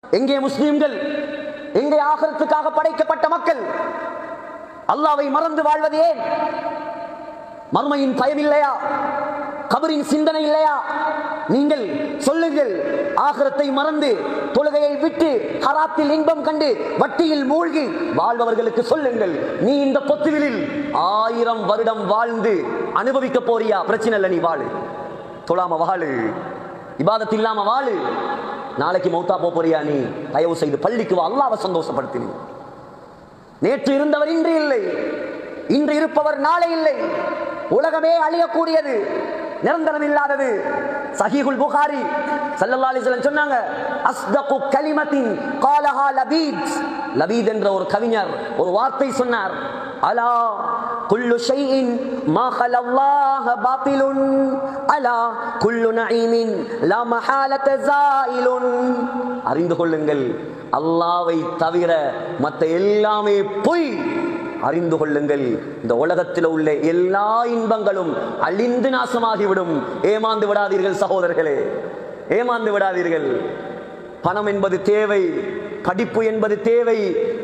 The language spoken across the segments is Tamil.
எங்கே முஸ்லிம்கள்? எங்கே ஆகிரத்துக்காக படைக்கப்பட்ட மக்கள்? அல்லாஹ்வை மறந்து வாழ்வது ஏன்? மறுமையின் பயம் இல்லையா? கபரின் சிந்தனை இல்லையா? நீங்கள் சொல்லுங்கள். ஆகிரத்தை மறந்து தொழுகையை விட்டு ஹராத்தில் இன்பம் கண்டு வட்டியில் மூழ்கி வாழ்பவர்களுக்கு சொல்லுங்கள், நீ இந்த பொத்துவிலில் 1000 வருடம் வாழ்ந்து அனுபவிக்க போறியா? பிரச்சனை இல்லை, நீ வாழு. தொழாம வாழு, இபாதத் இல்லாம வாழு. நாளைக்கு மௌத்தா போறியா? நீ தயவு செய்து பள்ளிக்கு வா, அல்லாஹ்வை சந்தோஷப்படுத்தினீ. நேற்று இருந்தவர் இன்று இல்லை, இன்று இருப்பவர் நாளை இல்லை. உலகமே அழியக்கூடியது, நிரந்தரம் இல்லாதது. சஹீஹுல் புகாரி ஸல்லல்லாஹு அலைஹி வஸல்லம் சொன்னாங்க, அஸ்தகு கலிமத்தின் காலஹா லபீத். லபீத் என்ற ஒரு கவிஞர் ஒரு வார்த்தை சொன்னார், அலா குல்லு ஷைஇன் மா கலல்லாஹ பாத்திலுன் அலா குல்லு நஈமின் லா மஹாலத ஸாயிலுன். அறிந்து கொள்ளுங்கள், அல்லாஹ்வை தவிர மற்ற எல்லாமே பொய். அறிந்து கொள்ளுங்கள், இந்த உலகத்தில் உள்ள எல்லா இன்பங்களும் அழிந்து நாசமாகிவிடும். ஏமாந்து விடாதீர்கள் சகோதரர்களே, ஏமாந்து விடாதீர்கள். பணம் என்பது தேவை, படிப்பு என்பது தேவை,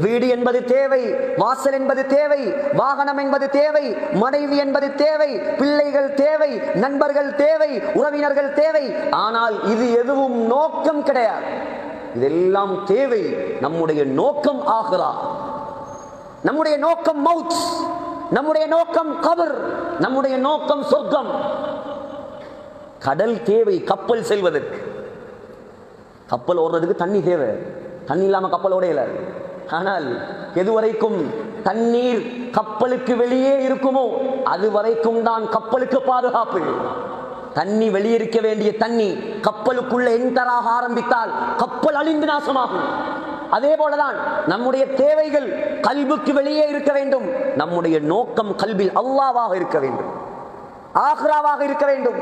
வீடு என்பது தேவை, வாசல் என்பது தேவை, வாகனம் என்பது தேவை, மனைவி என்பது தேவை, பிள்ளைகள் தேவை, நண்பர்கள் தேவை, உறவினர்கள் தேவை. ஆனால் இது எதுவும் நோக்கம் கிடையாது. இதெல்லாம் தேவை. நம்முடைய நோக்கம் ஆகிறா, நம்முடைய நோக்கம் மவுத், நம்முடைய நோக்கம் கபர், நம்முடைய நோக்கம் சொர்க்கம். கடல் தேவை கப்பல் செல்வதற்கு. கப்பல் ஓடுறதுக்கு தண்ணி தேவை, தண்ணி இல்லாம கப்பல் ஓடையில. ஆனால் எதுவரைக்கும் தண்ணீர் கப்பலுக்கு வெளியே இருக்குமோ அது வரைக்கும் தான் கப்பலுக்கு பாதுகாப்பு. தண்ணி வெளியிருக்க வேண்டிய தண்ணி கப்பலுக்குள்ள என்டராக ஆரம்பித்தால் கப்பல் அழிந்து நாசமாகும். அதே போலதான் நம்முடைய தேவைகள் கல்புக்கு வெளியே இருக்க வேண்டும். நம்முடைய நோக்கம் கல்பில் அல்லாஹ்வாக இருக்க வேண்டும், ஆகிராவாக இருக்க வேண்டும்.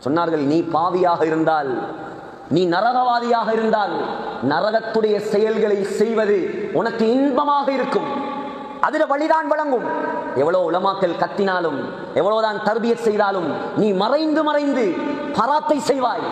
சொன்னார்கள், நீ பாவியாக இருந்தால், நீ நரகவாதியாக இருந்தால், நரகத்துடைய செயல்களை செய்வது உனக்கு இன்பமாக இருக்கும், அதில் வழிதான் வழங்கும். எவ்வளவு உலமாக்கள் கத்தினாலும், எவ்வளவுதான் தர்பியத் செய்தாலும், நீ மறைந்து மறைந்து பராத்தை செய்வாய்.